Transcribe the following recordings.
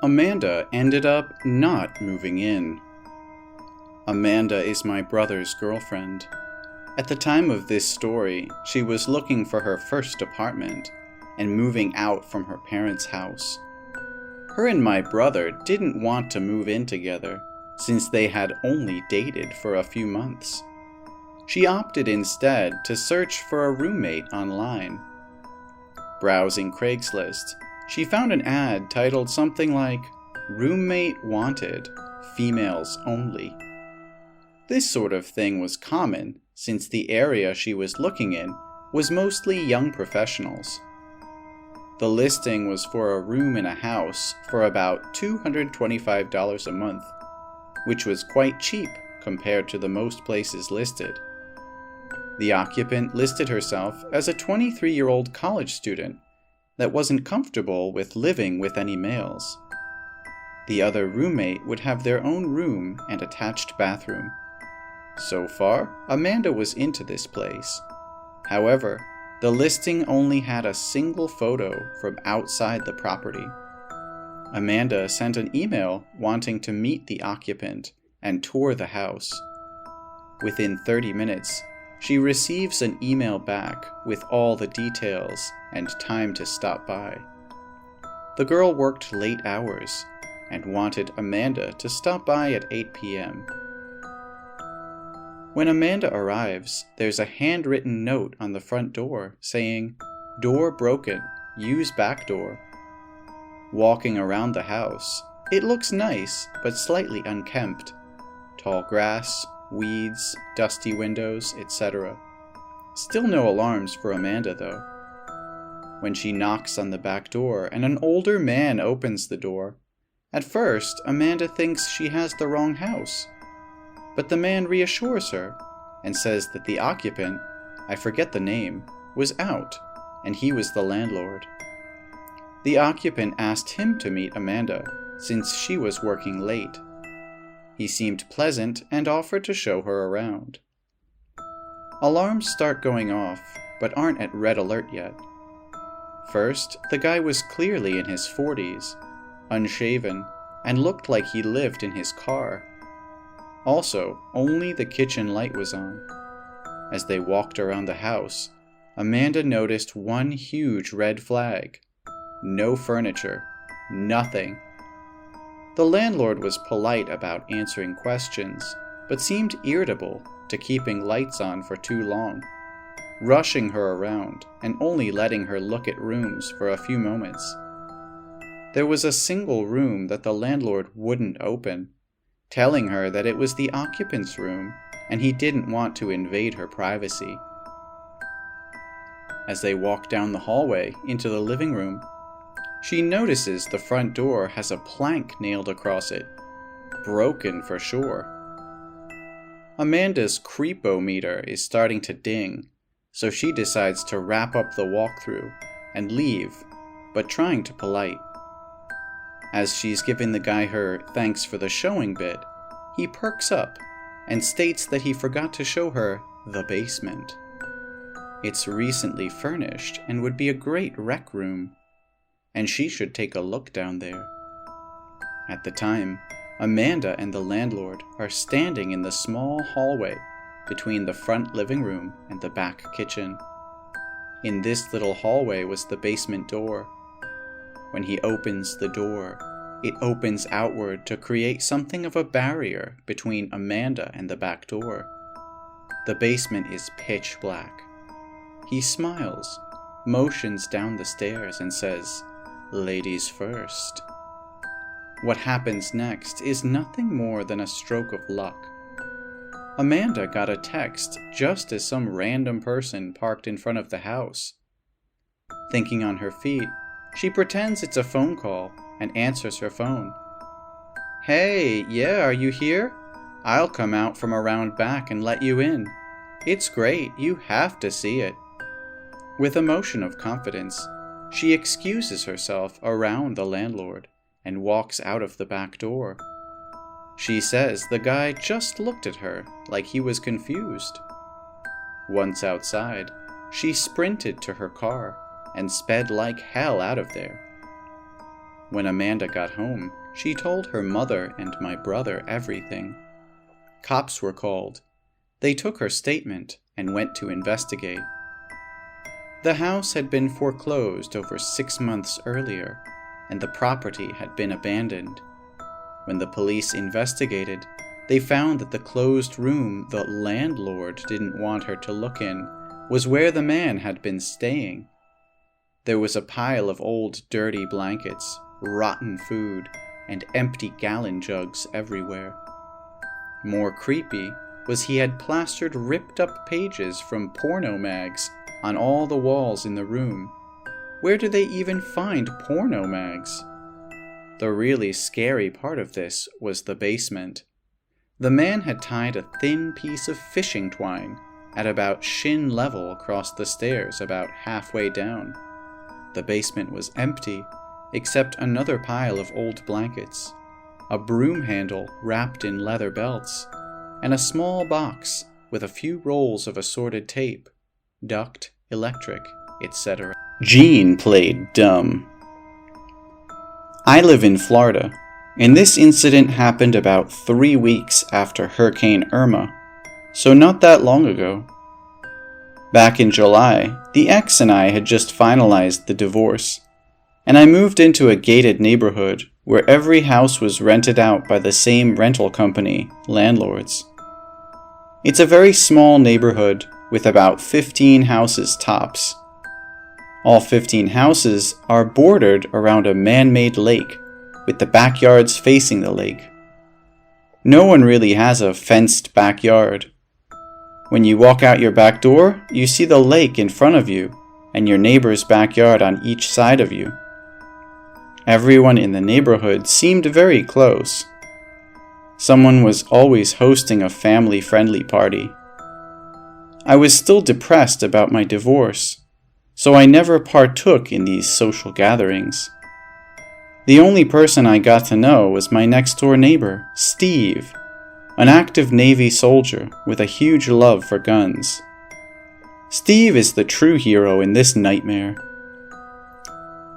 Amanda ended up not moving in. Amanda is my brother's girlfriend. At the time of this story, she was looking for her first apartment and moving out from her parents' house. Her and my brother didn't want to move in together since they had only dated for a few months. She opted instead to search for a roommate online. Browsing Craigslist, she found an ad titled something like, "Roommate Wanted, Females Only." This sort of thing was common since the area she was looking in was mostly young professionals. The listing was for a room in a house for about $225 a month, which was quite cheap compared to the most places listed. The occupant listed herself as a 23-year-old college student that wasn't comfortable with living with any males. The other roommate would have their own room and attached bathroom. So far, Amanda was into this place. However, the listing only had a single photo from outside the property. Amanda sent an email wanting to meet the occupant and tour the house. Within 30 minutes, she receives an email back with all the details and time to stop by. The girl worked late hours and wanted Amanda to stop by at 8 p.m. When Amanda arrives, there's a handwritten note on the front door saying, "Door broken, use back door." Walking around the house, it looks nice but slightly unkempt. Tall grass, weeds, dusty windows, etc. Still no alarms for Amanda though. When she knocks on the back door and an older man opens the door, at first Amanda thinks she has the wrong house. But the man reassures her and says that the occupant, I forget the name, was out and he was the landlord. The occupant asked him to meet Amanda since she was working late. He seemed pleasant and offered to show her around. Alarms start going off, but aren't at red alert yet. First, the guy was clearly in his 40s, unshaven, and looked like he lived in his car. Also, only the kitchen light was on. As they walked around the house, Amanda noticed one huge red flag. No furniture. Nothing. The landlord was polite about answering questions, but seemed irritable to keeping lights on for too long, rushing her around and only letting her look at rooms for a few moments. There was a single room that the landlord wouldn't open, telling her that it was the occupant's room and he didn't want to invade her privacy. As they walk down the hallway into the living room, she notices the front door has a plank nailed across it. Broken for sure. Amanda's creepometer is starting to ding, so she decides to wrap up the walkthrough and leave, but trying to polite. As she's giving the guy her thanks for the showing bit, he perks up and states that he forgot to show her the basement. It's recently furnished and would be a great rec room, and she should take a look down there. At the time, Amanda and the landlord are standing in the small hallway between the front living room and the back kitchen. In this little hallway was the basement door. When he opens the door, it opens outward to create something of a barrier between Amanda and the back door. The basement is pitch black. He smiles, motions down the stairs, and says, "Ladies first." What happens next is nothing more than a stroke of luck. Amanda got a text just as some random person parked in front of the house. Thinking on her feet, she pretends it's a phone call and answers her phone. "Hey, yeah, are you here? I'll come out from around back and let you in. It's great, you have to see it." With a motion of confidence, she excuses herself around the landlord and walks out of the back door. She says the guy just looked at her like he was confused. Once outside, she sprinted to her car and sped like hell out of there. When Amanda got home, she told her mother and my brother everything. Cops were called. They took her statement and went to investigate. The house had been foreclosed over 6 months earlier, and the property had been abandoned. When the police investigated, they found that the closed room the landlord didn't want her to look in was where the man had been staying. There was a pile of old dirty blankets, rotten food, and empty gallon jugs everywhere. More creepy was he had plastered ripped-up pages from porno mags on all the walls in the room. Where do they even find porno mags? The really scary part of this was the basement. The man had tied a thin piece of fishing twine at about shin level across the stairs about halfway down. The basement was empty, except another pile of old blankets, a broom handle wrapped in leather belts, and a small box with a few rolls of assorted tape, duct, electric, etc. Jean played dumb. I live in Florida, and this incident happened about 3 weeks after Hurricane Irma, so not that long ago. Back in July, the ex and I had just finalized the divorce, and I moved into a gated neighborhood where every house was rented out by the same rental company, landlords. It's a very small neighborhood with about 15 houses tops. All 15 houses are bordered around a man-made lake, with the backyards facing the lake. No one really has a fenced backyard. When you walk out your back door, you see the lake in front of you, and your neighbor's backyard on each side of you. Everyone in the neighborhood seemed very close. Someone was always hosting a family-friendly party. I was still depressed about my divorce, so I never partook in these social gatherings. The only person I got to know was my next-door neighbor, Steve, an active Navy soldier with a huge love for guns. Steve is the true hero in this nightmare.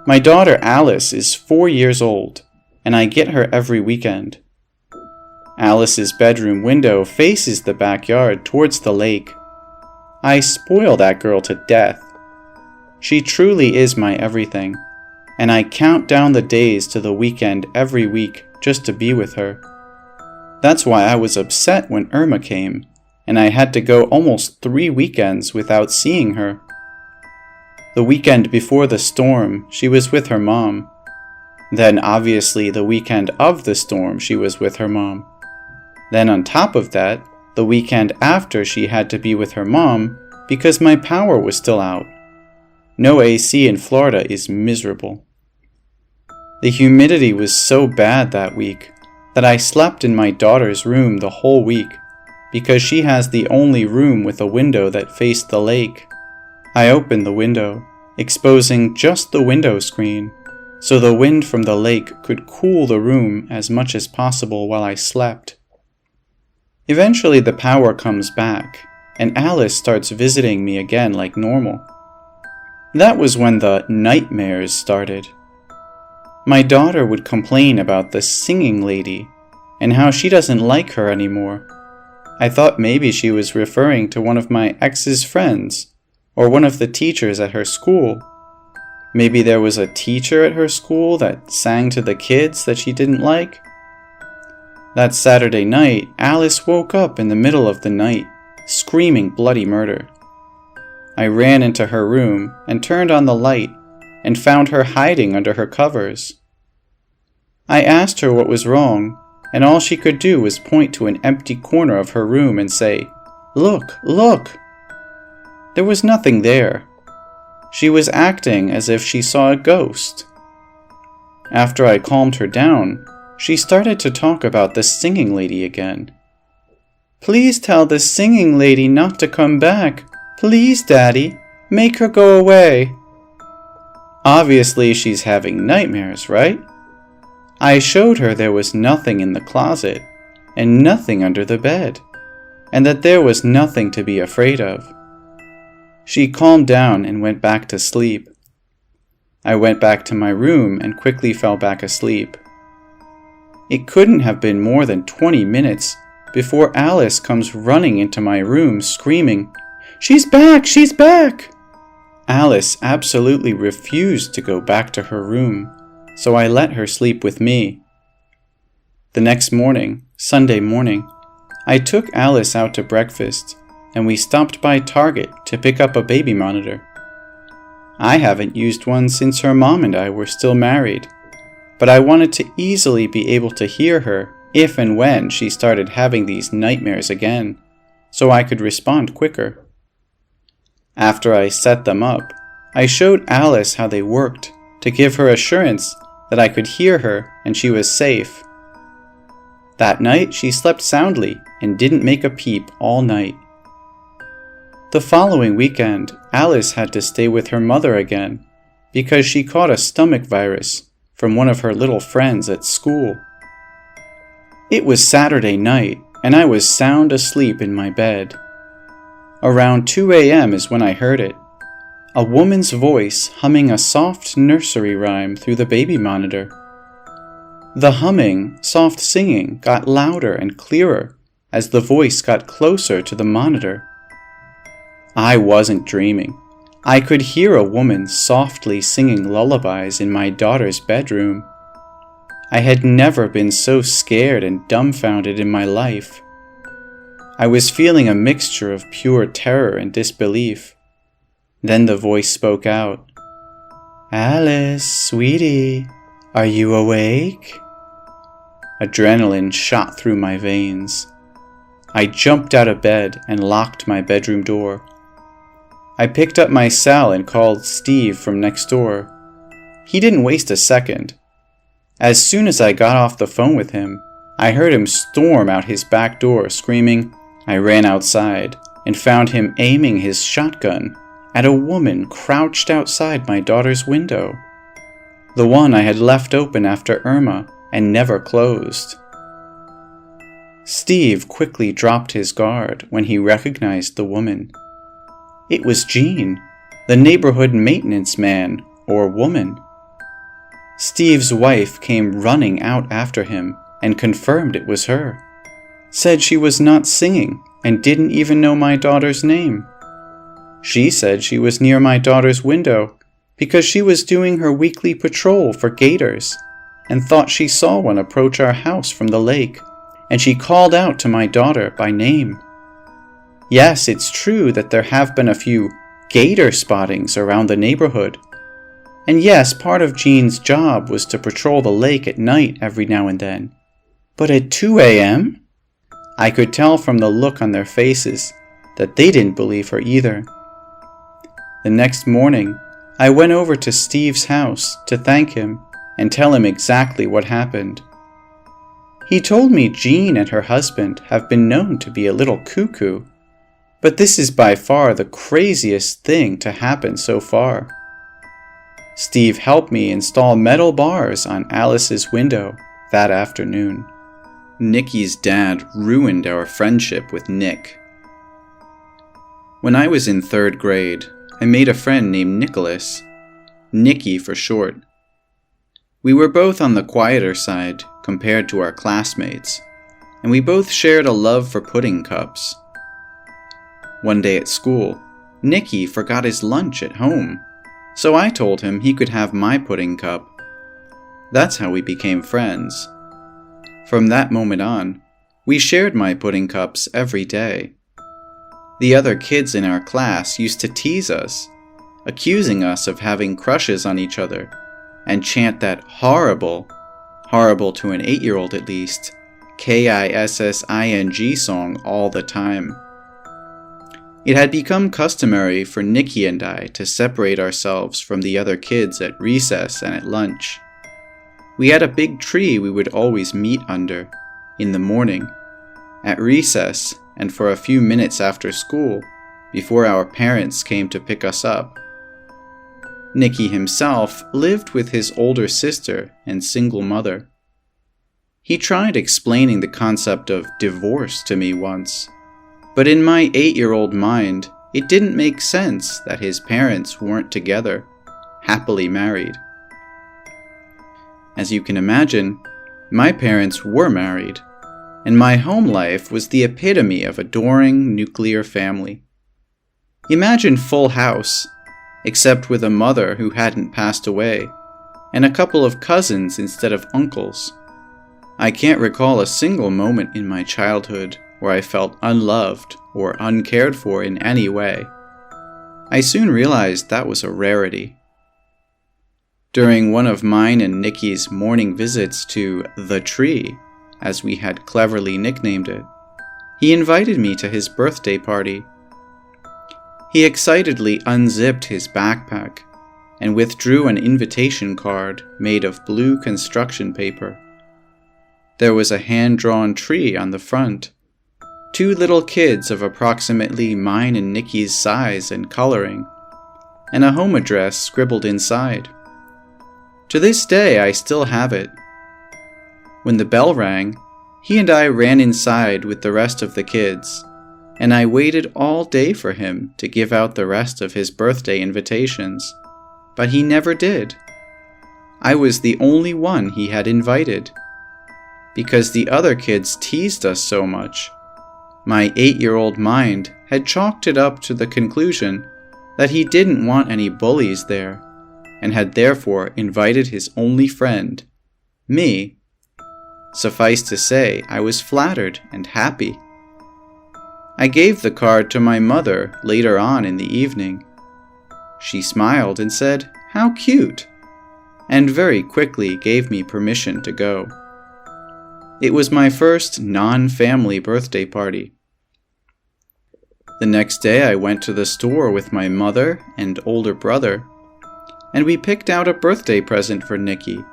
My daughter Alice is 4 years old, and I get her every weekend. Alice's bedroom window faces the backyard towards the lake. I spoil that girl to death. She truly is my everything, and I count down the days to the weekend every week just to be with her. That's why I was upset when Irma came, and I had to go almost 3 weekends without seeing her. The weekend before the storm, she was with her mom. Then obviously the weekend of the storm, she was with her mom. Then on top of that, the weekend after, she had to be with her mom because my power was still out. No AC in Florida is miserable. The humidity was so bad that week that I slept in my daughter's room the whole week because she has the only room with a window that faced the lake. I opened the window, exposing just the window screen, so the wind from the lake could cool the room as much as possible while I slept. Eventually the power comes back, and Alice starts visiting me again like normal. That was when the nightmares started. My daughter would complain about the singing lady and how she doesn't like her anymore. I thought maybe she was referring to one of my ex's friends or one of the teachers at her school. Maybe there was a teacher at her school that sang to the kids that she didn't like. That Saturday night, Alice woke up in the middle of the night, screaming bloody murder. I ran into her room and turned on the light and found her hiding under her covers. I asked her what was wrong, and all she could do was point to an empty corner of her room and say, "Look, look!" There was nothing there. She was acting as if she saw a ghost. After I calmed her down, she started to talk about the singing lady again. "Please tell the singing lady not to come back. Please, Daddy, make her go away." Obviously, she's having nightmares, right? I showed her there was nothing in the closet, and nothing under the bed, and that there was nothing to be afraid of. She calmed down and went back to sleep. I went back to my room and quickly fell back asleep. It couldn't have been more than 20 minutes before Alice comes running into my room screaming, "She's back! She's back!" Alice absolutely refused to go back to her room, so I let her sleep with me. The next morning, Sunday morning, I took Alice out to breakfast, and we stopped by Target to pick up a baby monitor. I haven't used one since her mom and I were still married, but I wanted to easily be able to hear her if and when she started having these nightmares again, so I could respond quicker. After I set them up, I showed Alice how they worked to give her assurance that I could hear her and she was safe. That night she slept soundly and didn't make a peep all night. The following weekend, Alice had to stay with her mother again because she caught a stomach virus from one of her little friends at school. It was Saturday night and I was sound asleep in my bed. Around 2 a.m. is when I heard it. A woman's voice humming a soft nursery rhyme through the baby monitor. The humming, soft singing got louder and clearer as the voice got closer to the monitor. I wasn't dreaming. I could hear a woman softly singing lullabies in my daughter's bedroom. I had never been so scared and dumbfounded in my life. I was feeling a mixture of pure terror and disbelief. Then the voice spoke out. "Alice, sweetie, are you awake?" Adrenaline shot through my veins. I jumped out of bed and locked my bedroom door. I picked up my cell and called Steve from next door. He didn't waste a second. As soon as I got off the phone with him, I heard him storm out his back door screaming. I ran outside and found him aiming his shotgun at a woman crouched outside my daughter's window, the one I had left open after Irma and never closed. Steve quickly dropped his guard when he recognized the woman. It was Jean, the neighborhood maintenance man or woman. Steve's wife came running out after him and confirmed it was her. Said she was not singing and didn't even know my daughter's name. She said she was near my daughter's window because she was doing her weekly patrol for gators and thought she saw one approach our house from the lake, and she called out to my daughter by name. Yes, it's true that there have been a few gator spottings around the neighborhood. And yes, part of Jean's job was to patrol the lake at night every now and then. But at 2 a.m.? I could tell from the look on their faces that they didn't believe her either. The next morning, I went over to Steve's house to thank him and tell him exactly what happened. He told me Jean and her husband have been known to be a little cuckoo, but this is by far the craziest thing to happen so far. Steve helped me install metal bars on Alice's window that afternoon. Nicky's dad ruined our friendship with Nick. When I was in 3rd grade, I made a friend named Nicholas, Nicky for short. We were both on the quieter side compared to our classmates, and we both shared a love for pudding cups. One day at school, Nicky forgot his lunch at home, so I told him he could have my pudding cup. That's how we became friends. From that moment on, we shared my pudding cups every day. The other kids in our class used to tease us, accusing us of having crushes on each other, and chant that horrible to an 8-year-old at least, KISSING song all the time. It had become customary for Nicky and I to separate ourselves from the other kids at recess and at lunch. We had a big tree we would always meet under, in the morning, at recess, and for a few minutes after school, before our parents came to pick us up. Nicky himself lived with his older sister and single mother. He tried explaining the concept of divorce to me once, but in my 8-year-old mind, it didn't make sense that his parents weren't together, happily married. As you can imagine, my parents were married, and my home life was the epitome of adoring nuclear family. Imagine Full House, except with a mother who hadn't passed away, and a couple of cousins instead of uncles. I can't recall a single moment in my childhood where I felt unloved or uncared for in any way. I soon realized that was a rarity. During one of mine and Nicky's morning visits to the tree, as we had cleverly nicknamed it, he invited me to his birthday party. He excitedly unzipped his backpack and withdrew an invitation card made of blue construction paper. There was a hand-drawn tree on the front, 2 little kids of approximately mine and Nicky's size and coloring, and a home address scribbled inside. To this day, I still have it. When the bell rang, he and I ran inside with the rest of the kids, and I waited all day for him to give out the rest of his birthday invitations, but he never did. I was the only one he had invited. Because the other kids teased us so much, my 8-year-old mind had chalked it up to the conclusion that he didn't want any bullies there, and had therefore invited his only friend, me. Suffice to say, I was flattered and happy. I gave the card to my mother later on in the evening. She smiled and said, "How cute," and very quickly gave me permission to go. It was my first non-family birthday party. The next day I went to the store with my mother and older brother, and we picked out a birthday present for Nicky.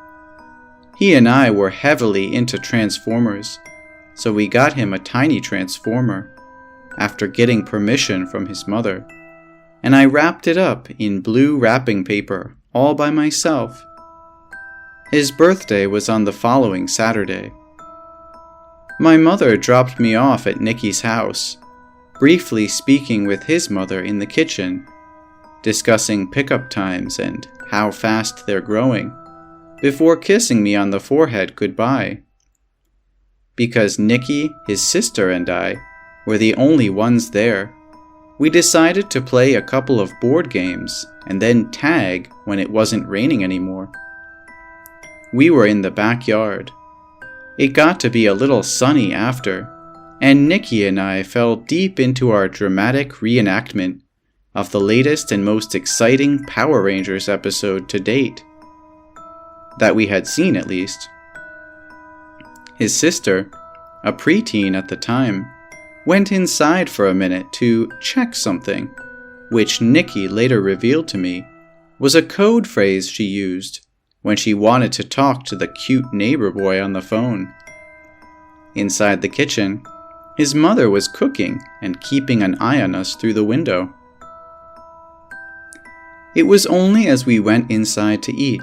He and I were heavily into Transformers, so we got him a tiny Transformer, after getting permission from his mother, and I wrapped it up in blue wrapping paper all by myself. His birthday was on the following Saturday. My mother dropped me off at Nicky's house, briefly speaking with his mother in the kitchen, discussing pickup times and how fast they're growing, before kissing me on the forehead goodbye. Because Nicky, his sister, and I were the only ones there, we decided to play a couple of board games and then tag when it wasn't raining anymore. We were in the backyard. It got to be a little sunny after, and Nicky and I fell deep into our dramatic reenactment of the latest and most exciting Power Rangers episode to date. That we had seen, at least. His sister, a preteen at the time, went inside for a minute to check something, which Nicky later revealed to me was a code phrase she used when she wanted to talk to the cute neighbor boy on the phone. Inside the kitchen, his mother was cooking and keeping an eye on us through the window. It was only as we went inside to eat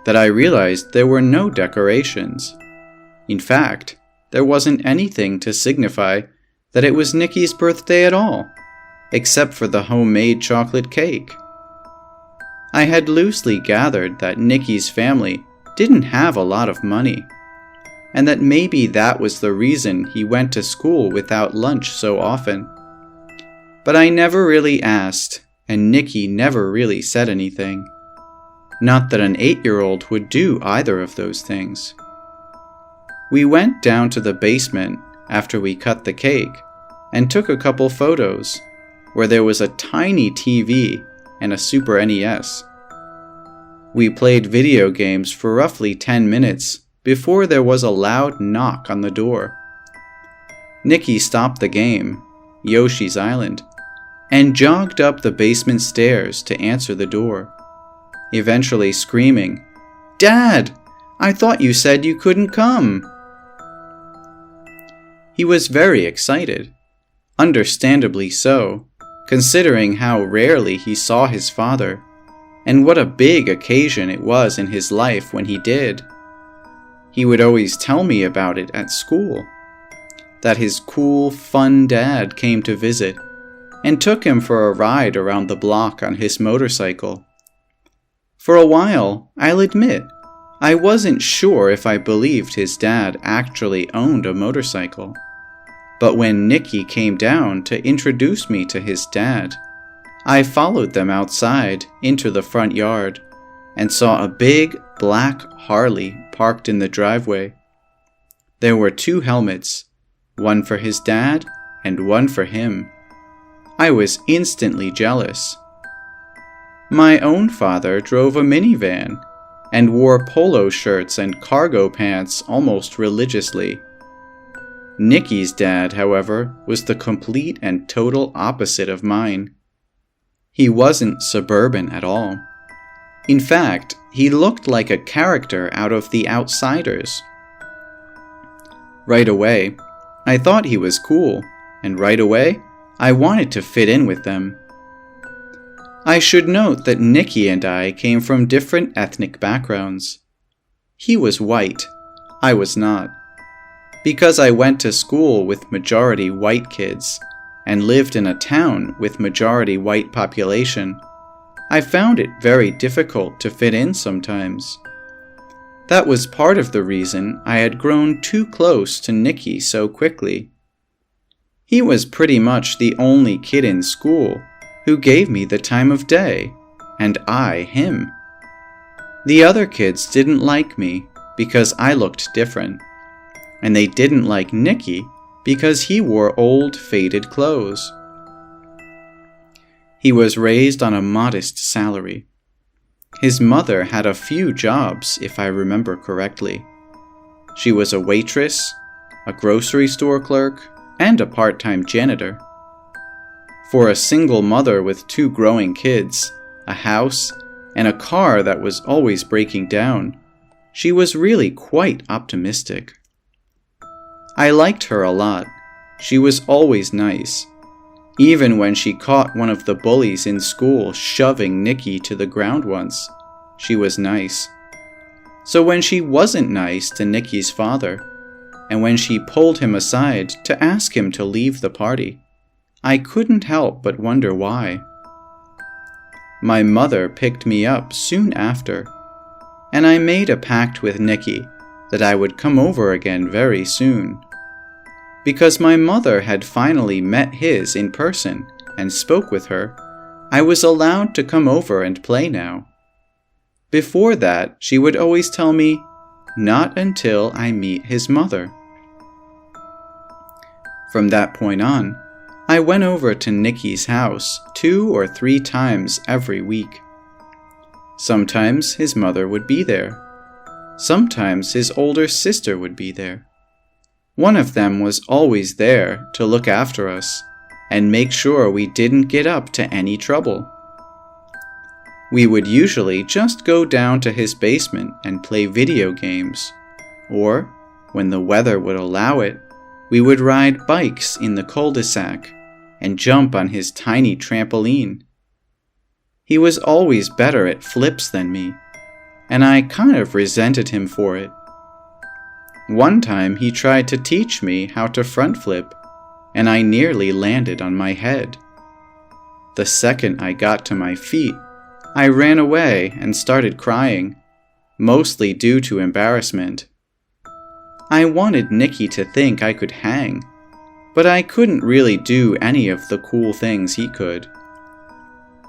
that I realized there were no decorations. In fact, there wasn't anything to signify that it was Nicky's birthday at all, except for the homemade chocolate cake. I had loosely gathered that Nicky's family didn't have a lot of money, and that maybe that was the reason he went to school without lunch so often. But I never really asked, and Nicky never really said anything. Not that an 8-year-old would do either of those things. We went down to the basement after we cut the cake and took a couple photos where there was a tiny TV and a Super NES. We played video games for roughly 10 minutes before there was a loud knock on the door. Nicky stopped the game, Yoshi's Island, and jogged up the basement stairs to answer the door, eventually screaming, "Dad! I thought you said you couldn't come!" He was very excited, understandably so, considering how rarely he saw his father, and what a big occasion it was in his life when he did. He would always tell me about it at school, that his cool, fun dad came to visit and took him for a ride around the block on his motorcycle. For a while, I'll admit, I wasn't sure if I believed his dad actually owned a motorcycle. But when Nicky came down to introduce me to his dad, I followed them outside into the front yard and saw a big black Harley parked in the driveway. There were 2 helmets, one for his dad and one for him. I was instantly jealous. My own father drove a minivan and wore polo shirts and cargo pants almost religiously. Nicky's dad, however, was the complete and total opposite of mine. He wasn't suburban at all. In fact, he looked like a character out of The Outsiders. Right away, I thought he was cool, and right away, I wanted to fit in with them. I should note that Nicky and I came from different ethnic backgrounds. He was white, I was not. Because I went to school with majority white kids and lived in a town with majority white population, I found it very difficult to fit in sometimes. That was part of the reason I had grown too close to Nicky so quickly. He was pretty much the only kid in school who gave me the time of day, and I him. The other kids didn't like me because I looked different, and they didn't like Nicky because he wore old, faded clothes. He was raised on a modest salary. His mother had a few jobs, if I remember correctly. She was a waitress, a grocery store clerk, and a part-time janitor. For a single mother with 2 growing kids, a house, and a car that was always breaking down, she was really quite optimistic. I liked her a lot. She was always nice. Even when she caught one of the bullies in school shoving Nicky to the ground once, she was nice. So when she wasn't nice to Nicky's father, and when she pulled him aside to ask him to leave the party, I couldn't help but wonder why. My mother picked me up soon after, and I made a pact with Nicky that I would come over again very soon. Because my mother had finally met his in person and spoke with her, I was allowed to come over and play now. Before that, she would always tell me, "Not until I meet his mother." From that point on, I went over to Nicky's house 2 or 3 times every week. Sometimes his mother would be there. Sometimes his older sister would be there. One of them was always there to look after us and make sure we didn't get up to any trouble. We would usually just go down to his basement and play video games, or, when the weather would allow it, we would ride bikes in the cul-de-sac and jump on his tiny trampoline. He was always better at flips than me, and I kind of resented him for it. One time he tried to teach me how to front flip, and I nearly landed on my head. The second I got to my feet, I ran away and started crying, mostly due to embarrassment. I wanted Nicky to think I could hang, but I couldn't really do any of the cool things he could.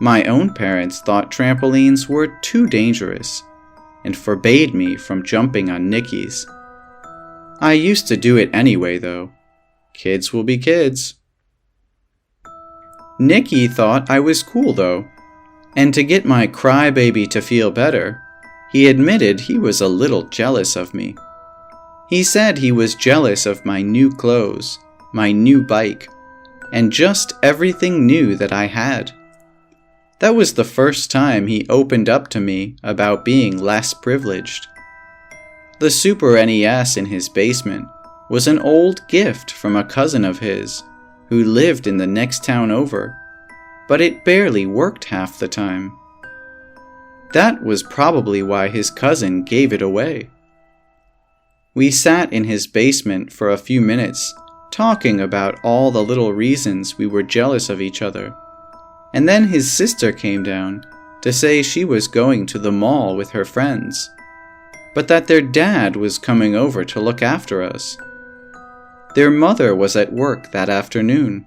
My own parents thought trampolines were too dangerous and forbade me from jumping on Nicky's. I used to do it anyway, though. Kids will be kids. Nicky thought I was cool, though, and to get my crybaby to feel better, he admitted he was a little jealous of me. He said he was jealous of my new clothes, my new bike, and just everything new that I had. That was the first time he opened up to me about being less privileged. The Super NES in his basement was an old gift from a cousin of his who lived in the next town over, but it barely worked half the time. That was probably why his cousin gave it away. We sat in his basement for a few minutes talking about all the little reasons we were jealous of each other, and then his sister came down to say she was going to the mall with her friends, but that their dad was coming over to look after us. Their mother was at work that afternoon.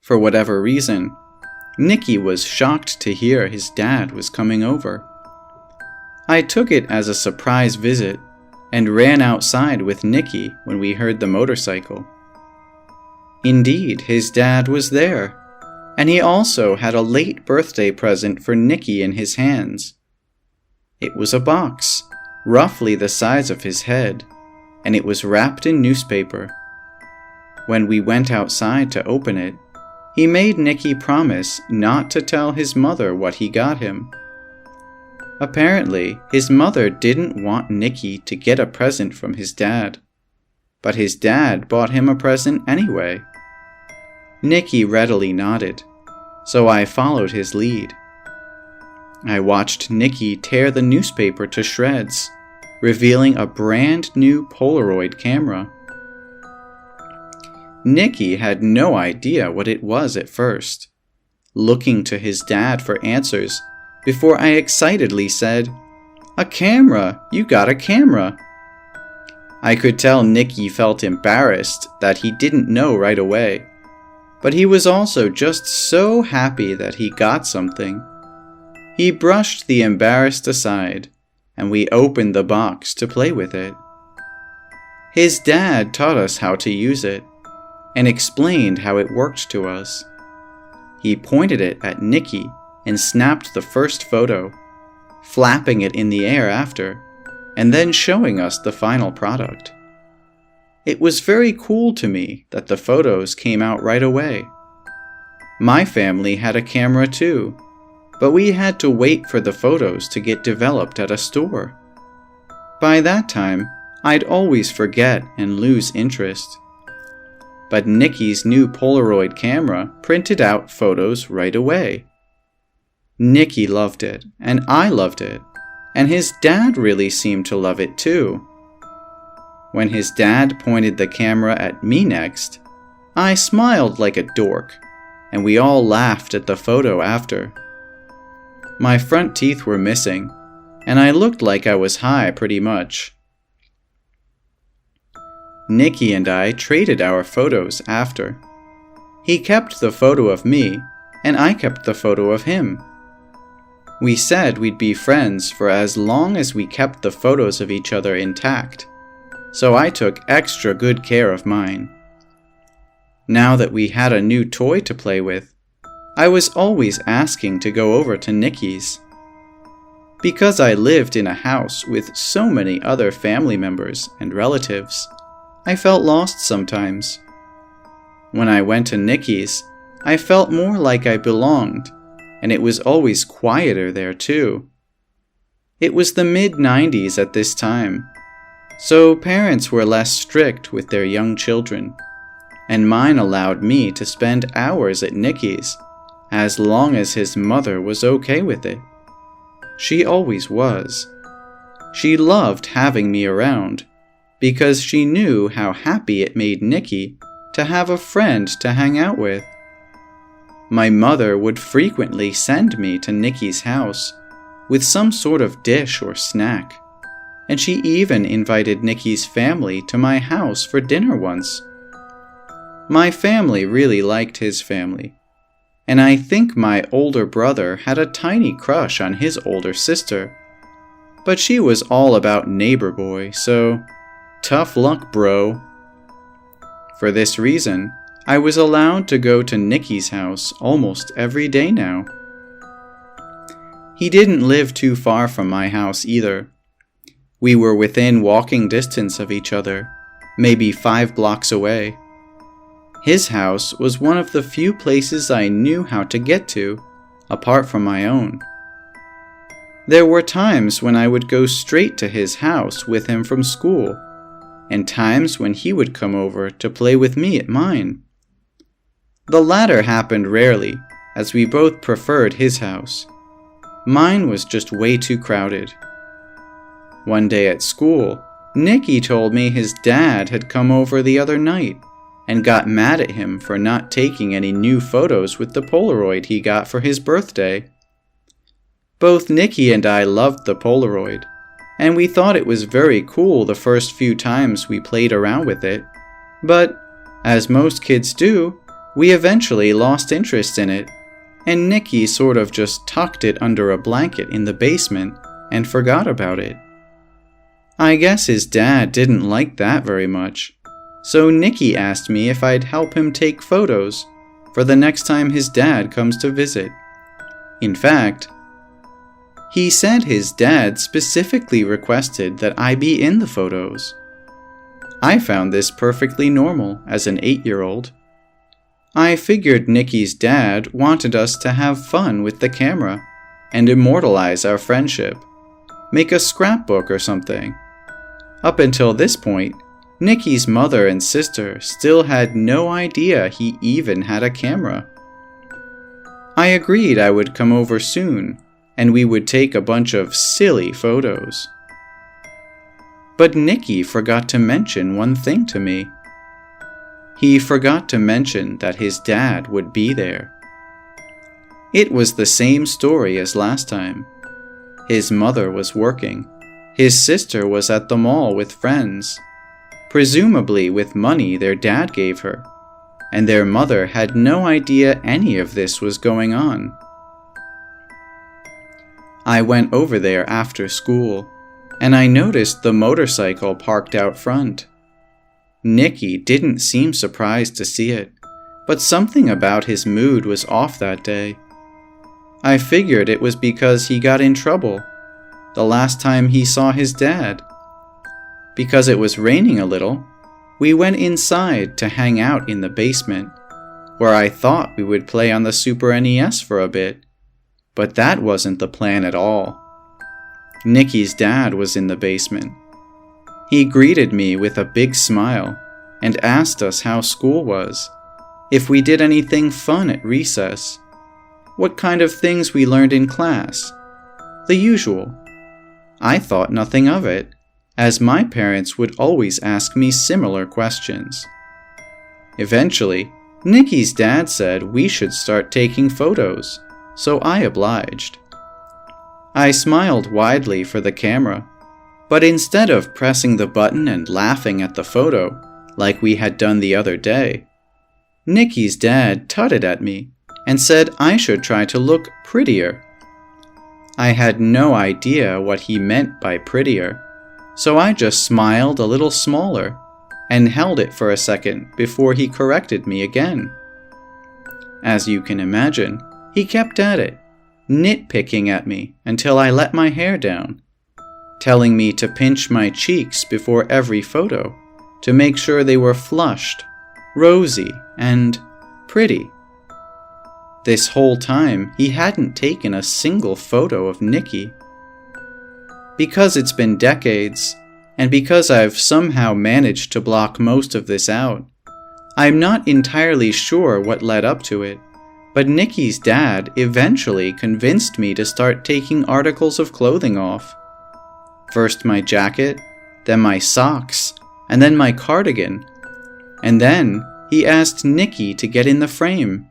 For whatever reason, Nicky was shocked to hear his dad was coming over. I took it as a surprise visit and ran outside with Nicky when we heard the motorcycle. Indeed, his dad was there, and he also had a late birthday present for Nicky in his hands. It was a box, roughly the size of his head, and it was wrapped in newspaper. When we went outside to open it, he made Nicky promise not to tell his mother what he got him. Apparently, his mother didn't want Nicky to get a present from his dad, but his dad bought him a present anyway. Nicky readily nodded, so I followed his lead. I watched Nicky tear the newspaper to shreds, revealing a brand new Polaroid camera. Nicky had no idea what it was at first, looking to his dad for answers before I excitedly said, "A camera! You got a camera!" I could tell Nicky felt embarrassed that he didn't know right away, but he was also just so happy that he got something. He brushed the embarrassed aside, and we opened the box to play with it. His dad taught us how to use it, and explained how it worked to us. He pointed it at Nicky and snapped the first photo, flapping it in the air after, and then showing us the final product. It was very cool to me that the photos came out right away. My family had a camera too, but we had to wait for the photos to get developed at a store. By that time, I'd always forget and lose interest. But Nicky's new Polaroid camera printed out photos right away. Nicky loved it, and I loved it, and his dad really seemed to love it too. When his dad pointed the camera at me next, I smiled like a dork, and we all laughed at the photo after. My front teeth were missing, and I looked like I was high pretty much. Nicky and I traded our photos after. He kept the photo of me, and I kept the photo of him. We said we'd be friends for as long as we kept the photos of each other intact, so I took extra good care of mine. Now that we had a new toy to play with, I was always asking to go over to Nicky's. Because I lived in a house with so many other family members and relatives, I felt lost sometimes. When I went to Nicky's, I felt more like I belonged, and it was always quieter there too. It was the mid-90s at this time, so parents were less strict with their young children, and mine allowed me to spend hours at Nicky's as long as his mother was okay with it. She always was. She loved having me around, because she knew how happy it made Nicky to have a friend to hang out with. My mother would frequently send me to Nicky's house with some sort of dish or snack, and she even invited Nicky's family to my house for dinner once. My family really liked his family, and I think my older brother had a tiny crush on his older sister, but she was all about neighbor boy, so tough luck, bro. For this reason, I was allowed to go to Nicky's house almost every day now. He didn't live too far from my house either. We were within walking distance of each other, maybe 5 blocks away. His house was one of the few places I knew how to get to, apart from my own. There were times when I would go straight to his house with him from school, and times when he would come over to play with me at mine. The latter happened rarely, as we both preferred his house. Mine was just way too crowded. One day at school, Nicky told me his dad had come over the other night, and got mad at him for not taking any new photos with the Polaroid he got for his birthday. Both Nicky and I loved the Polaroid, and we thought it was very cool the first few times we played around with it, but, as most kids do, we eventually lost interest in it, and Nicky sort of just tucked it under a blanket in the basement and forgot about it. I guess his dad didn't like that very much, so Nicky asked me if I'd help him take photos for the next time his dad comes to visit. In fact, he said his dad specifically requested that I be in the photos. I found this perfectly normal as an 8-year-old. I figured Nicky's dad wanted us to have fun with the camera and immortalize our friendship, make a scrapbook or something. Up until this point, Nicky's mother and sister still had no idea he even had a camera. I agreed I would come over soon, and we would take a bunch of silly photos. But Nicky forgot to mention one thing to me. He forgot to mention that his dad would be there. It was the same story as last time. His mother was working. His sister was at the mall with friends, presumably with money their dad gave her, and their mother had no idea any of this was going on. I went over there after school, and I noticed the motorcycle parked out front. Nicky didn't seem surprised to see it, but something about his mood was off that day. I figured it was because he got in trouble the last time he saw his dad. Because it was raining a little, we went inside to hang out in the basement, where I thought we would play on the Super NES for a bit, but that wasn't the plan at all. Nicky's dad was in the basement. He greeted me with a big smile and asked us how school was, if we did anything fun at recess, what kind of things we learned in class, the usual. I thought nothing of it, as my parents would always ask me similar questions. Eventually, Nicky's dad said we should start taking photos, so I obliged. I smiled widely for the camera, but instead of pressing the button and laughing at the photo, like we had done the other day, Nicky's dad tutted at me and said I should try to look prettier. I had no idea what he meant by prettier, so I just smiled a little smaller and held it for a second before he corrected me again. As you can imagine, he kept at it, nitpicking at me until I let my hair down, telling me to pinch my cheeks before every photo to make sure they were flushed, rosy, and pretty. This whole time, he hadn't taken a single photo of Nicky. Because it's been decades, and because I've somehow managed to block most of this out, I'm not entirely sure what led up to it, but Nicky's dad eventually convinced me to start taking articles of clothing off. First my jacket, then my socks, and then my cardigan, and then he asked Nicky to get in the frame.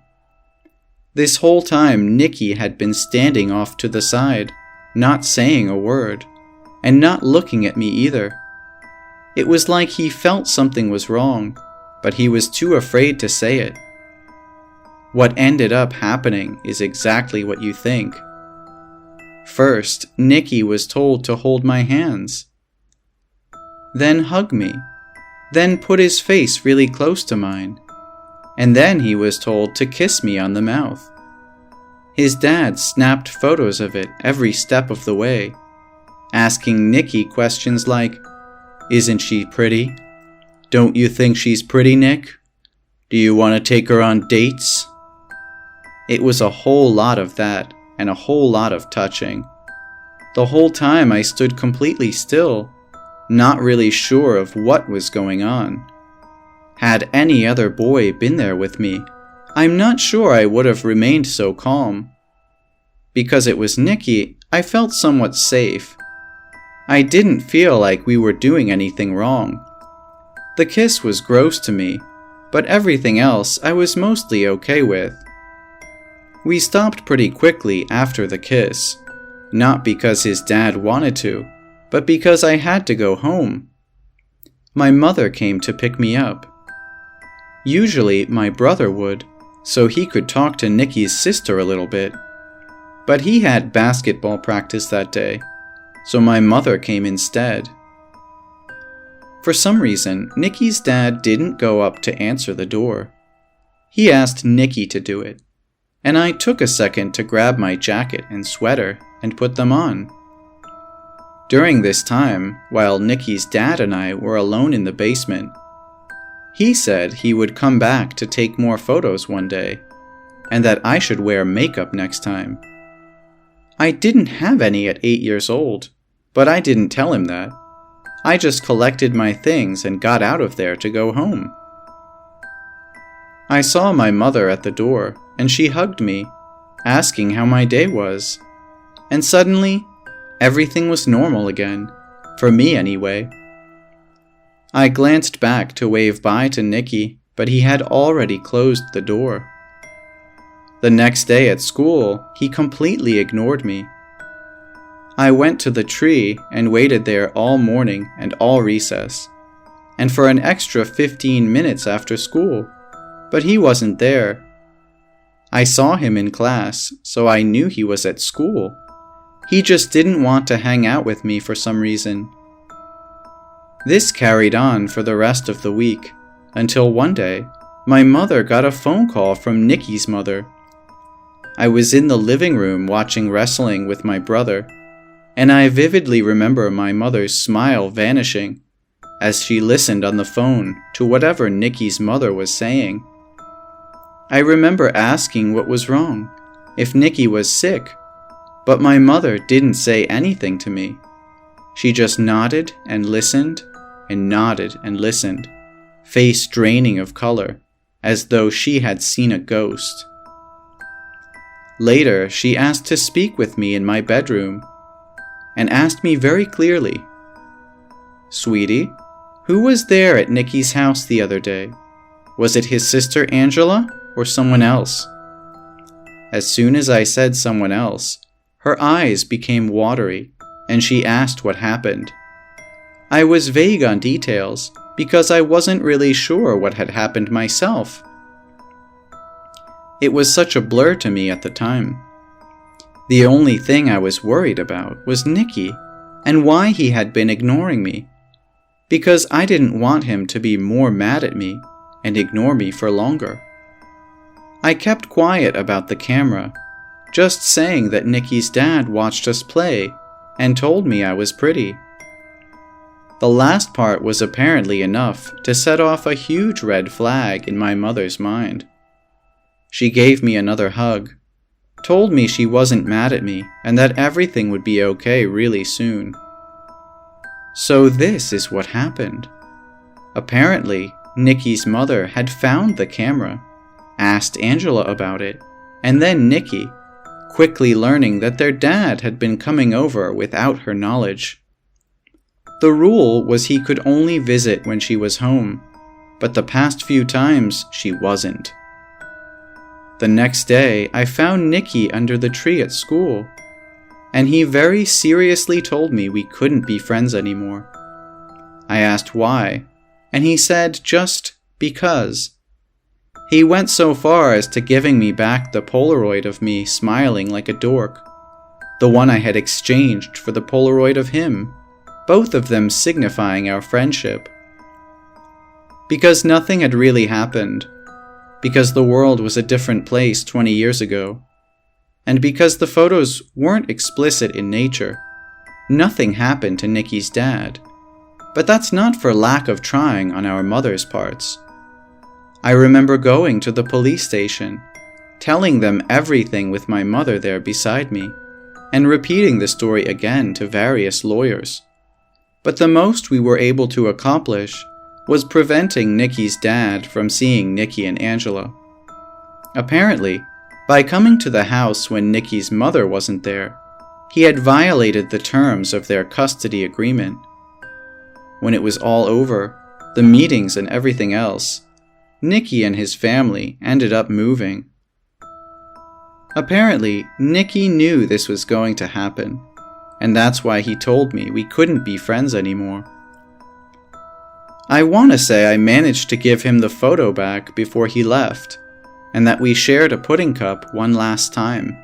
This whole time Nicky had been standing off to the side, not saying a word, and not looking at me either. It was like he felt something was wrong, but he was too afraid to say it. What ended up happening is exactly what you think. First, Nicky was told to hold my hands, then hug me, then put his face really close to mine, and then he was told to kiss me on the mouth. His dad snapped photos of it every step of the way, asking Nicky questions like, "Isn't she pretty? Don't you think she's pretty, Nick? Do you want to take her on dates?" It was a whole lot of that, and a whole lot of touching. The whole time I stood completely still, not really sure of what was going on. Had any other boy been there with me, I'm not sure I would have remained so calm. Because it was Nicky, I felt somewhat safe. I didn't feel like we were doing anything wrong. The kiss was gross to me, but everything else I was mostly okay with. We stopped pretty quickly after the kiss, not because his dad wanted to, but because I had to go home. My mother came to pick me up. Usually my brother would, so he could talk to Nicky's sister a little bit. But he had basketball practice that day, so my mother came instead. For some reason, Nicky's dad didn't go up to answer the door. He asked Nicky to do it, and I took a second to grab my jacket and sweater and put them on. During this time, while Nicky's dad and I were alone in the basement, he said he would come back to take more photos one day, and that I should wear makeup next time. I didn't have any at 8 years old, but I didn't tell him that. I just collected my things and got out of there to go home. I saw my mother at the door, and she hugged me, asking how my day was. And suddenly, everything was normal again, for me anyway. I glanced back to wave bye to Nicky, but he had already closed the door. The next day at school, he completely ignored me. I went to the tree and waited there all morning and all recess, and for an extra 15 minutes after school, but he wasn't there. I saw him in class, so I knew he was at school. He just didn't want to hang out with me for some reason. This carried on for the rest of the week, until one day, my mother got a phone call from Nicky's mother. I was in the living room watching wrestling with my brother, and I vividly remember my mother's smile vanishing as she listened on the phone to whatever Nicky's mother was saying. I remember asking what was wrong, if Nicky was sick, but my mother didn't say anything to me. She just nodded and listened, and nodded and listened, face draining of color, as though she had seen a ghost. Later, she asked to speak with me in my bedroom, and asked me very clearly, "Sweetie, who was there at Nicky's house the other day? Was it his sister Angela or someone else?" As soon as I said someone else, her eyes became watery, and she asked what happened. I was vague on details because I wasn't really sure what had happened myself. It was such a blur to me at the time. The only thing I was worried about was Nicky and why he had been ignoring me, because I didn't want him to be more mad at me and ignore me for longer. I kept quiet about the camera, just saying that Nicky's dad watched us play and told me I was pretty. The last part was apparently enough to set off a huge red flag in my mother's mind. She gave me another hug, told me she wasn't mad at me and that everything would be okay really soon. So this is what happened. Apparently, Nicky's mother had found the camera, asked Angela about it, and then Nicky, quickly learning that their dad had been coming over without her knowledge. The rule was he could only visit when she was home, but the past few times she wasn't. The next day, I found Nicky under the tree at school, and he very seriously told me we couldn't be friends anymore. I asked why, and he said just because. He went so far as to giving me back the Polaroid of me smiling like a dork, the one I had exchanged for the Polaroid of him, both of them signifying our friendship. Because nothing had really happened, because the world was a different place 20 years ago, and because the photos weren't explicit in nature, nothing happened to Nicky's dad. But that's not for lack of trying on our mother's parts. I remember going to the police station, telling them everything with my mother there beside me, and repeating the story again to various lawyers. But the most we were able to accomplish was preventing Nicky's dad from seeing Nicky and Angela. Apparently, by coming to the house when Nicky's mother wasn't there, he had violated the terms of their custody agreement. When it was all over, the meetings and everything else, Nicky and his family ended up moving. Apparently, Nicky knew this was going to happen, and that's why he told me we couldn't be friends anymore. I want to say I managed to give him the photo back before he left, and that we shared a pudding cup one last time,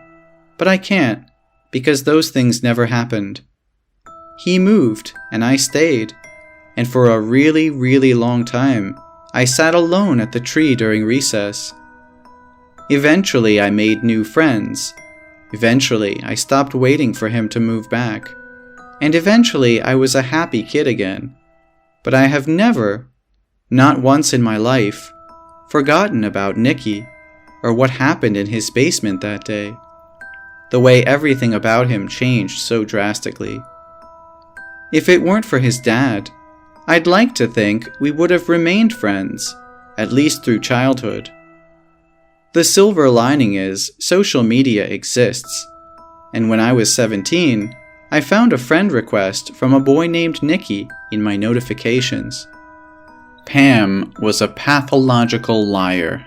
but I can't, because those things never happened. He moved, and I stayed, and for a really, really long time, I sat alone at the tree during recess. Eventually, I made new friends. Eventually, I stopped waiting for him to move back. And eventually, I was a happy kid again. But I have never, not once in my life, forgotten about Nicky, or what happened in his basement that day. The way everything about him changed so drastically. If it weren't for his dad, I'd like to think we would have remained friends, at least through childhood. The silver lining is social media exists, and when I was 17, I found a friend request from a boy named Nicky in my notifications. Pam was a pathological liar.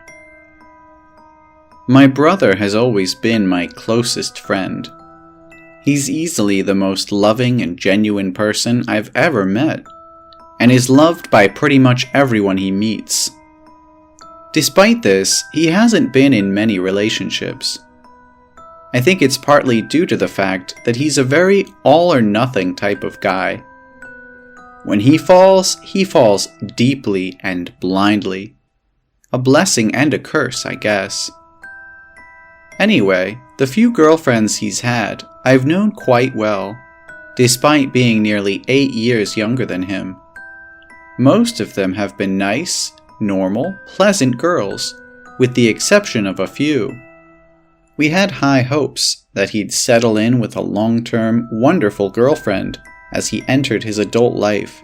My brother has always been my closest friend. He's easily the most loving and genuine person I've ever met, and is loved by pretty much everyone he meets. Despite this, he hasn't been in many relationships. I think it's partly due to the fact that he's a very all-or-nothing type of guy. When he falls deeply and blindly. A blessing and a curse, I guess. Anyway, the few girlfriends he's had, I've known quite well, despite being nearly 8 years younger than him. Most of them have been nice, normal, pleasant girls, with the exception of a few. We had high hopes that he'd settle in with a long-term, wonderful girlfriend as he entered his adult life.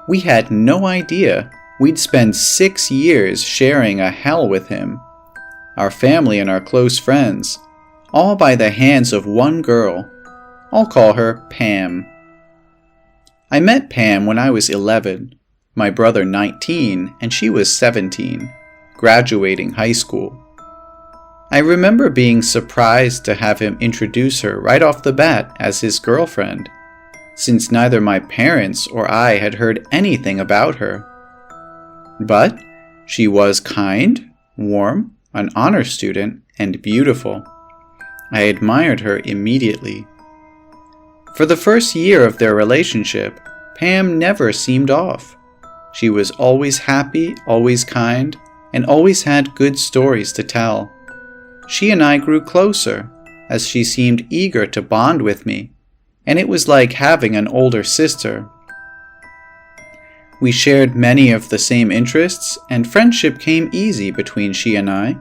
We had no idea we'd spend 6 years sharing a hell with him, our family and our close friends, all by the hands of one girl. I'll call her Pam. I met Pam when I was 11, my brother 19, and she was 17, graduating high school. I remember being surprised to have him introduce her right off the bat as his girlfriend, since neither my parents or I had heard anything about her. But she was kind, warm, an honor student, and beautiful. I admired her immediately. For the first year of their relationship, Pam never seemed off. She was always happy, always kind, and always had good stories to tell. She and I grew closer, as she seemed eager to bond with me, and it was like having an older sister. We shared many of the same interests, and friendship came easy between she and I,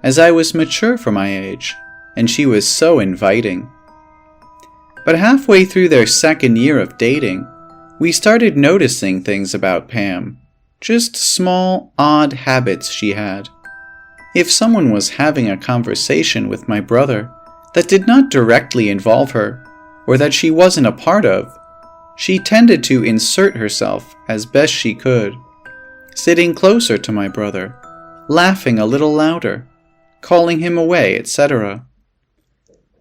as I was mature for my age, and she was so inviting. But halfway through their second year of dating, we started noticing things about Pam, just small, odd habits she had. If someone was having a conversation with my brother that did not directly involve her, or that she wasn't a part of, she tended to insert herself as best she could, sitting closer to my brother, laughing a little louder, calling him away, etc.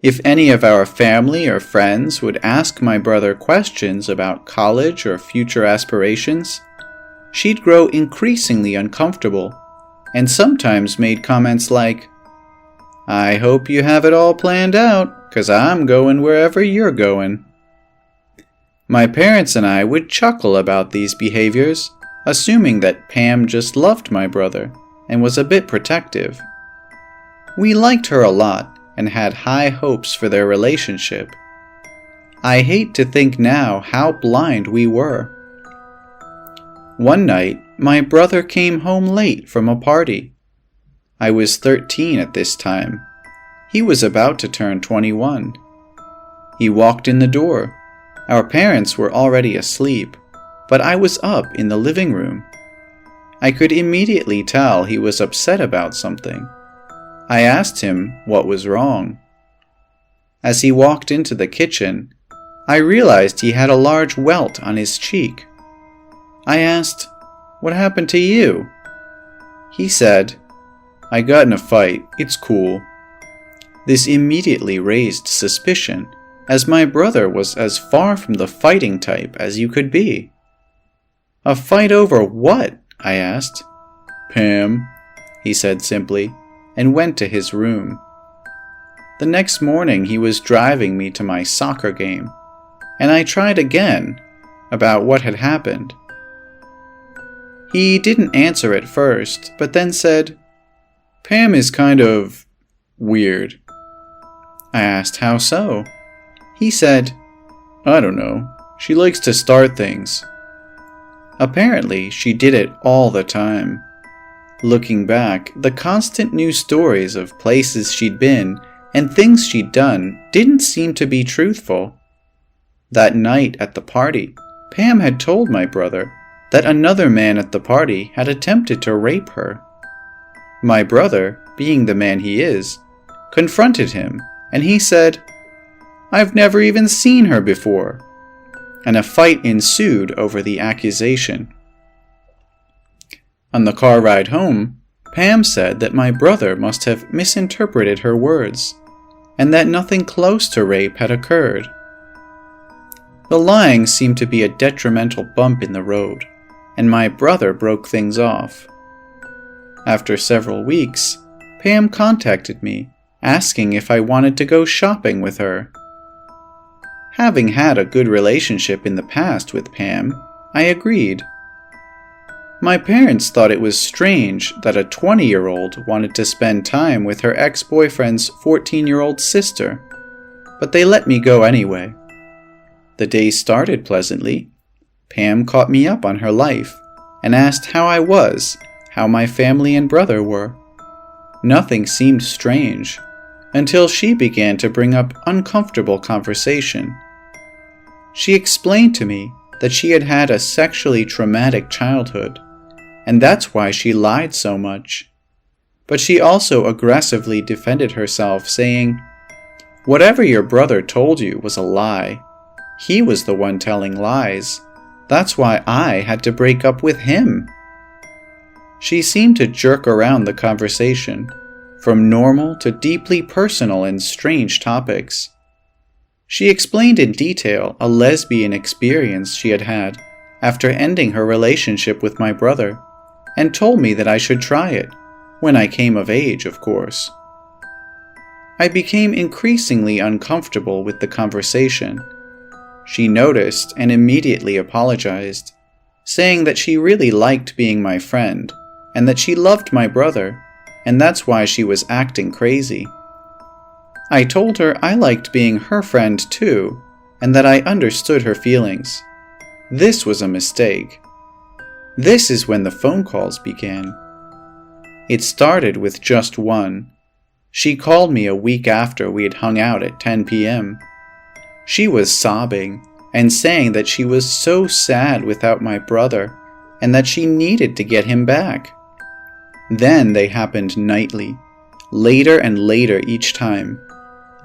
If any of our family or friends would ask my brother questions about college or future aspirations, she'd grow increasingly uncomfortable, and sometimes made comments like, "I hope you have it all planned out, 'cause I'm going wherever you're going." My parents and I would chuckle about these behaviors, assuming that Pam just loved my brother and was a bit protective. We liked her a lot and had high hopes for their relationship. I hate to think now how blind we were. One night, my brother came home late from a party. I was 13 at this time. He was about to turn 21. He walked in the door. Our parents were already asleep, but I was up in the living room. I could immediately tell he was upset about something. I asked him what was wrong. As he walked into the kitchen, I realized he had a large welt on his cheek. I asked, "What happened to you?" He said, "I got in a fight, it's cool." This immediately raised suspicion, as my brother was as far from the fighting type as you could be. "A fight over what?" I asked. "Pam," he said simply, and went to his room. The next morning he was driving me to my soccer game, and I tried again about what had happened. He didn't answer at first, but then said, "Pam is kind of weird." I asked how so. He said, "I don't know. She likes to start things." Apparently, she did it all the time. Looking back, the constant news stories of places she'd been and things she'd done didn't seem to be truthful. That night at the party, Pam had told my brother that another man at the party had attempted to rape her. My brother, being the man he is, confronted him, and he said, "I've never even seen her before," and a fight ensued over the accusation. On the car ride home, Pam said that my brother must have misinterpreted her words, and that nothing close to rape had occurred. The lying seemed to be a detrimental bump in the road, and my brother broke things off. After several weeks, Pam contacted me, asking if I wanted to go shopping with her. Having had a good relationship in the past with Pam, I agreed. My parents thought it was strange that a 20-year-old wanted to spend time with her ex-boyfriend's 14-year-old sister, but they let me go anyway. The day started pleasantly. Pam caught me up on her life and asked how I was, how my family and brother were. Nothing seemed strange until she began to bring up uncomfortable conversation. She explained to me that she had had a sexually traumatic childhood, and that's why she lied so much. But she also aggressively defended herself, saying, "Whatever your brother told you was a lie. He was the one telling lies. That's why I had to break up with him." She seemed to jerk around the conversation, from normal to deeply personal and strange topics. She explained in detail a lesbian experience she had had after ending her relationship with my brother, and told me that I should try it, when I came of age, of course. I became increasingly uncomfortable with the conversation. She noticed and immediately apologized, saying that she really liked being my friend, and that she loved my brother, and that's why she was acting crazy. I told her I liked being her friend too, and that I understood her feelings. This was a mistake. This is when the phone calls began. It started with just one. She called me a week after we had hung out at 10 p.m. She was sobbing and saying that she was so sad without my brother and that she needed to get him back. Then they happened nightly, later and later each time.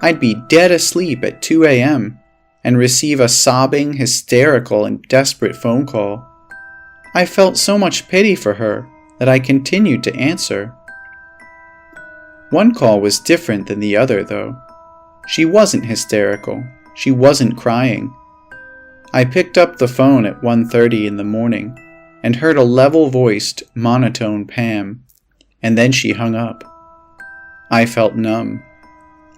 I'd be dead asleep at 2 a.m. and receive a sobbing, hysterical, and desperate phone call. I felt so much pity for her that I continued to answer. One call was different than the other, though. She wasn't hysterical. She wasn't crying. I picked up the phone at 1:30 in the morning and heard a level-voiced, monotone Pam, and then she hung up. I felt numb.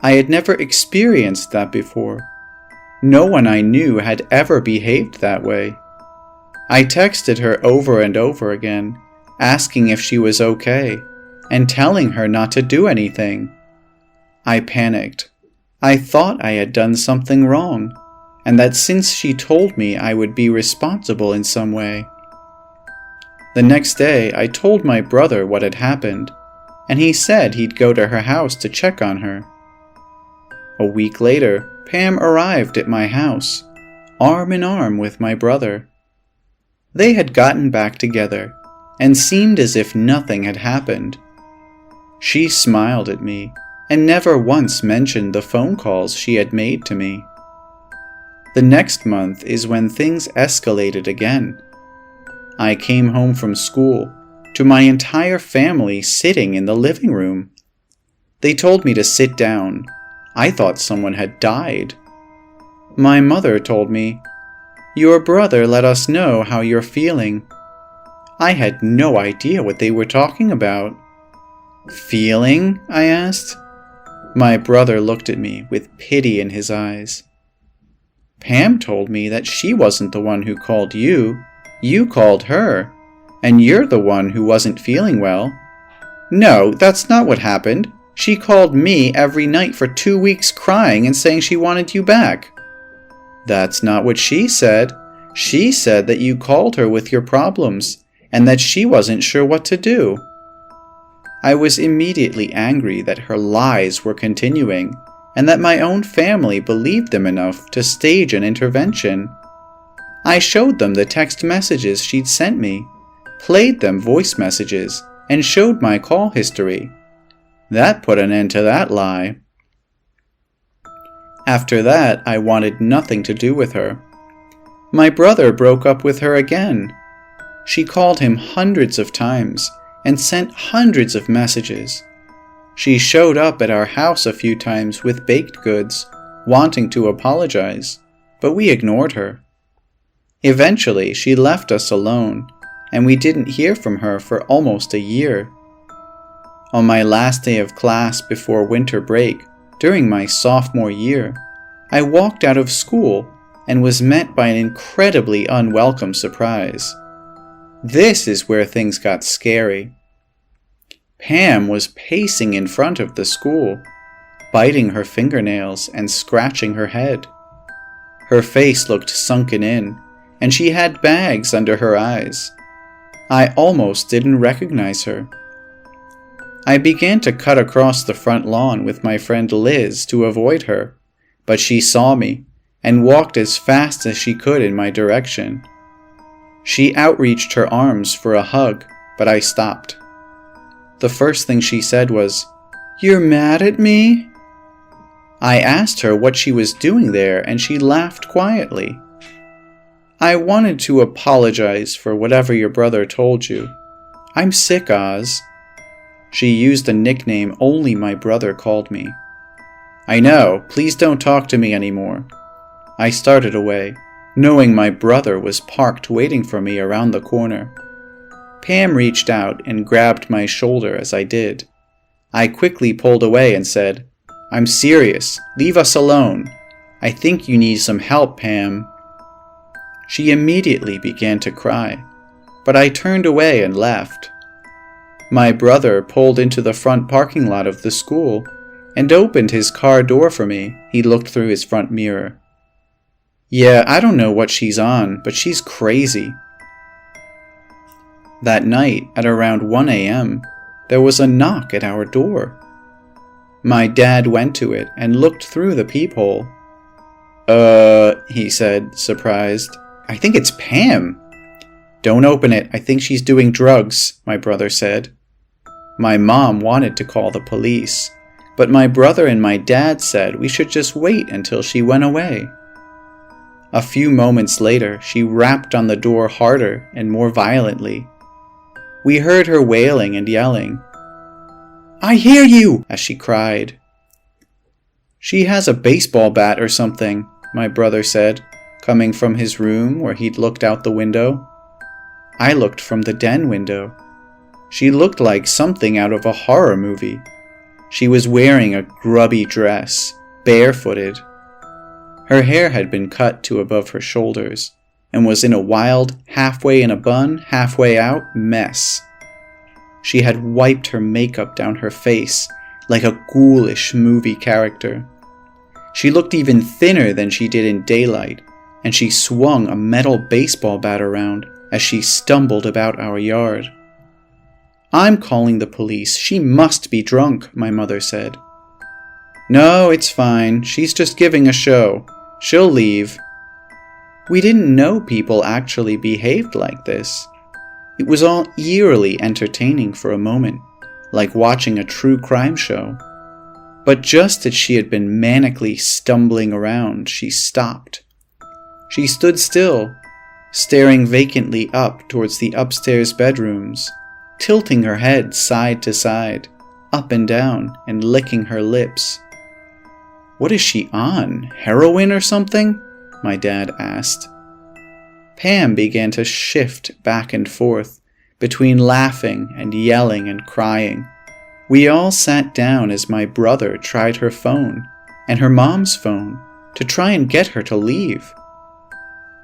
I had never experienced that before. No one I knew had ever behaved that way. I texted her over and over again, asking if she was okay, and telling her not to do anything. I panicked. I thought I had done something wrong, and that since she told me I would be responsible in some way. The next day, I told my brother what had happened, and he said he'd go to her house to check on her. A week later, Pam arrived at my house, arm in arm with my brother. They had gotten back together, and seemed as if nothing had happened. She smiled at me, and never once mentioned the phone calls she had made to me. The next month is when things escalated again. I came home from school, to my entire family sitting in the living room. They told me to sit down. I thought someone had died. My mother told me, "Your brother let us know how you're feeling." I had no idea what they were talking about. "Feeling?" I asked. My brother looked at me with pity in his eyes. "Pam told me that she wasn't the one who called you. You called her, and you're the one who wasn't feeling well." "No, that's not what happened. She called me every night for 2 weeks crying and saying she wanted you back." "That's not what she said. She said that you called her with your problems, and that she wasn't sure what to do." I was immediately angry that her lies were continuing, and that my own family believed them enough to stage an intervention. I showed them the text messages she'd sent me, played them voice messages, and showed my call history. That put an end to that lie. After that, I wanted nothing to do with her. My brother broke up with her again. She called him hundreds of times and sent hundreds of messages. She showed up at our house a few times with baked goods, wanting to apologize, but we ignored her. Eventually, she left us alone, and we didn't hear from her for almost a year. On my last day of class before winter break, during my sophomore year, I walked out of school and was met by an incredibly unwelcome surprise. This is where things got scary. Pam was pacing in front of the school, biting her fingernails and scratching her head. Her face looked sunken in, and she had bags under her eyes. I almost didn't recognize her. I began to cut across the front lawn with my friend Liz to avoid her, but she saw me and walked as fast as she could in my direction. She outreached her arms for a hug, but I stopped. The first thing she said was, "You're mad at me?" I asked her what she was doing there, and she laughed quietly. "I wanted to apologize for whatever your brother told you. I'm sick, Oz." She used a nickname only my brother called me. "I know, please don't talk to me anymore." I started away, knowing my brother was parked waiting for me around the corner. Pam reached out and grabbed my shoulder as I did. I quickly pulled away and said, "I'm serious, leave us alone. I think you need some help, Pam." She immediately began to cry, but I turned away and left. My brother pulled into the front parking lot of the school and opened his car door for me. He looked through his front mirror. "Yeah, I don't know what she's on, but she's crazy." That night, at around 1 a.m., there was a knock at our door. My dad went to it and looked through the peephole. He said, surprised. "I think it's Pam." "Don't open it, I think she's doing drugs," my brother said. My mom wanted to call the police, but my brother and my dad said we should just wait until she went away. A few moments later, she rapped on the door harder and more violently. We heard her wailing and yelling. "I hear you!" as she cried. "She has a baseball bat or something," my brother said, coming from his room where he'd looked out the window. I looked from the den window. She looked like something out of a horror movie. She was wearing a grubby dress, barefooted. Her hair had been cut to above her shoulders, and was in a wild, halfway in a bun, halfway out mess. She had wiped her makeup down her face like a ghoulish movie character. She looked even thinner than she did in daylight, and she swung a metal baseball bat around as she stumbled about our yard. "I'm calling the police. She must be drunk," my mother said. "No, it's fine. She's just giving a show. She'll leave." We didn't know people actually behaved like this. It was all eerily entertaining for a moment, like watching a true crime show. But just as she had been manically stumbling around, she stopped. She stood still, staring vacantly up towards the upstairs bedrooms, tilting her head side to side, up and down, and licking her lips. "What is she on? Heroin or something?" my dad asked. Pam began to shift back and forth between laughing and yelling and crying. We all sat down as my brother tried her phone and her mom's phone to try and get her to leave.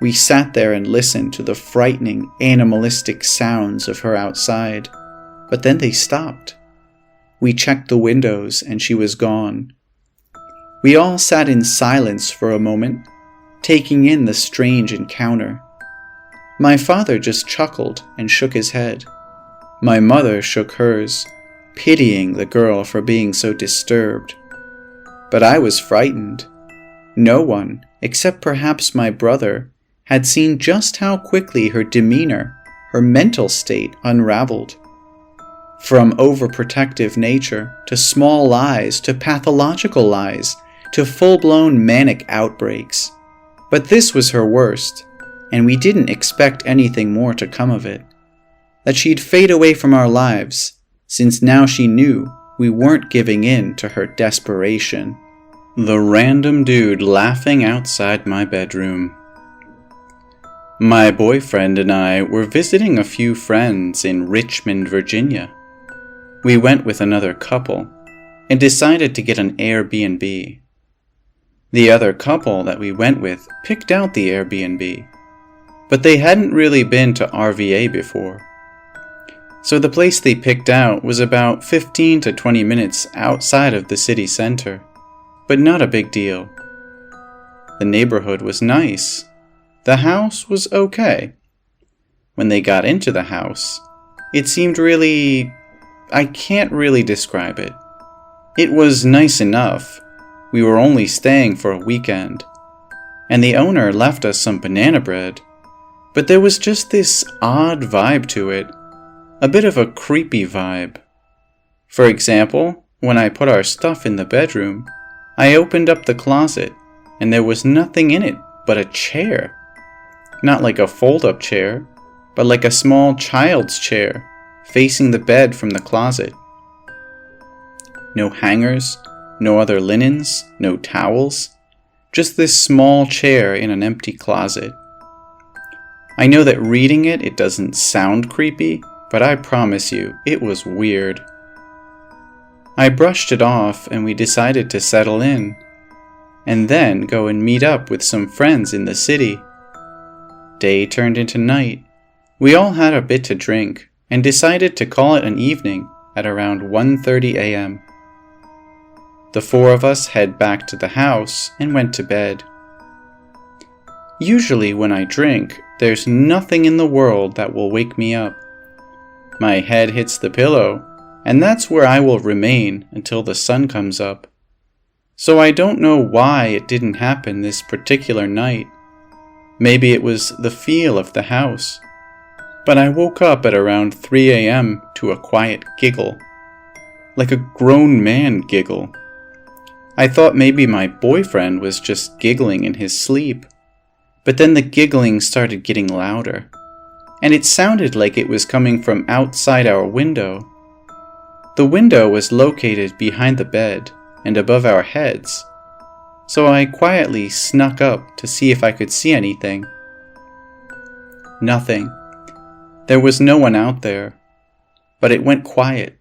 We sat there and listened to the frightening, animalistic sounds of her outside, but then they stopped. We checked the windows and she was gone. We all sat in silence for a moment, taking in the strange encounter. My father just chuckled and shook his head. My mother shook hers, pitying the girl for being so disturbed. But I was frightened. No one, except perhaps my brother, had seen just how quickly her demeanor, her mental state unraveled. From overprotective nature, to small lies, to pathological lies, to full-blown manic outbreaks. But this was her worst, and we didn't expect anything more to come of it. That she'd fade away from our lives, since now she knew we weren't giving in to her desperation. The random dude laughing outside my bedroom. My boyfriend and I were visiting a few friends in Richmond, Virginia. We went with another couple and decided to get an Airbnb. The other couple that we went with picked out the Airbnb, but they hadn't really been to RVA before. So the place they picked out was about 15 to 20 minutes outside of the city center, but not a big deal. The neighborhood was nice. The house was okay. When they got into the house, it seemed really... I can't really describe it. It was nice enough. We were only staying for a weekend, and the owner left us some banana bread, but there was just this odd vibe to it, a bit of a creepy vibe. For example, when I put our stuff in the bedroom, I opened up the closet, and there was nothing in it but a chair. Not like a fold-up chair, but like a small child's chair, facing the bed from the closet. No hangers, no other linens, no towels, just this small chair in an empty closet. I know that reading it doesn't sound creepy, but I promise you, it was weird. I brushed it off and we decided to settle in, and then go and meet up with some friends in the city. Day turned into night. We all had a bit to drink and decided to call it an evening at around 1:30 a.m. The four of us head back to the house and went to bed. Usually when I drink, there's nothing in the world that will wake me up. My head hits the pillow, and that's where I will remain until the sun comes up. So I don't know why it didn't happen this particular night. Maybe it was the feel of the house. But I woke up at around 3 a.m. to a quiet giggle. Like a grown man giggle. I thought maybe my boyfriend was just giggling in his sleep. But then the giggling started getting louder. And it sounded like it was coming from outside our window. The window was located behind the bed and above our heads. So I quietly snuck up to see if I could see anything. Nothing. There was no one out there. But it went quiet.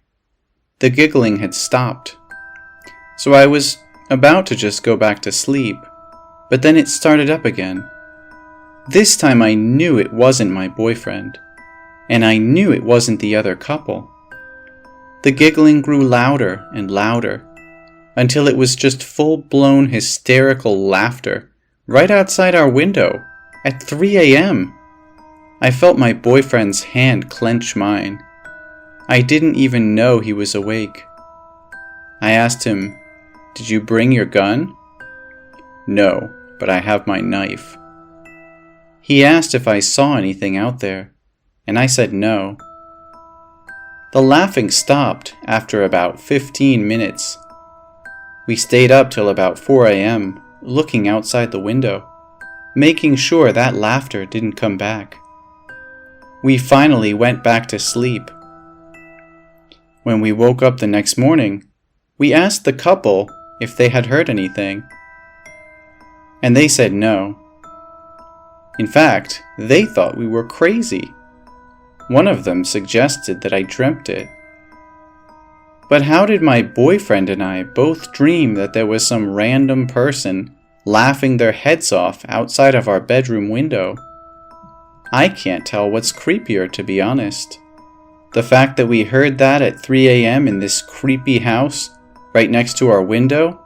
The giggling had stopped. So I was about to just go back to sleep, but then it started up again. This time I knew it wasn't my boyfriend, and I knew it wasn't the other couple. The giggling grew louder and louder, until it was just full-blown hysterical laughter right outside our window at 3 a.m. I felt my boyfriend's hand clench mine. I didn't even know he was awake. I asked him, "Did you bring your gun?" "No, but I have my knife." He asked if I saw anything out there, and I said no. The laughing stopped after about 15 minutes. We stayed up till about 4 a.m., looking outside the window, making sure that laughter didn't come back. We finally went back to sleep, When we woke up the next morning, we asked the couple if they had heard anything, and they said no. In fact, they thought we were crazy. One of them suggested that I dreamt it. But how did my boyfriend and I both dream that there was some random person laughing their heads off outside of our bedroom window? I can't tell what's creepier, to be honest. The fact that we heard that at 3 a.m. in this creepy house right next to our window,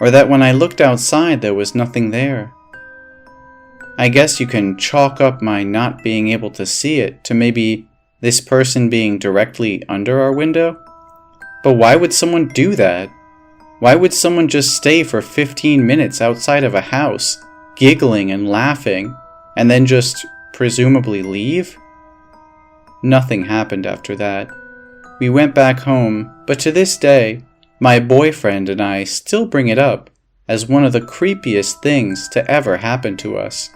or that when I looked outside there was nothing there. I guess you can chalk up my not being able to see it to maybe this person being directly under our window. But why would someone do that? Why would someone just stay for 15 minutes outside of a house, giggling and laughing, and then just presumably leave? Nothing happened after that. We went back home, but to this day, my boyfriend and I still bring it up as one of the creepiest things to ever happen to us.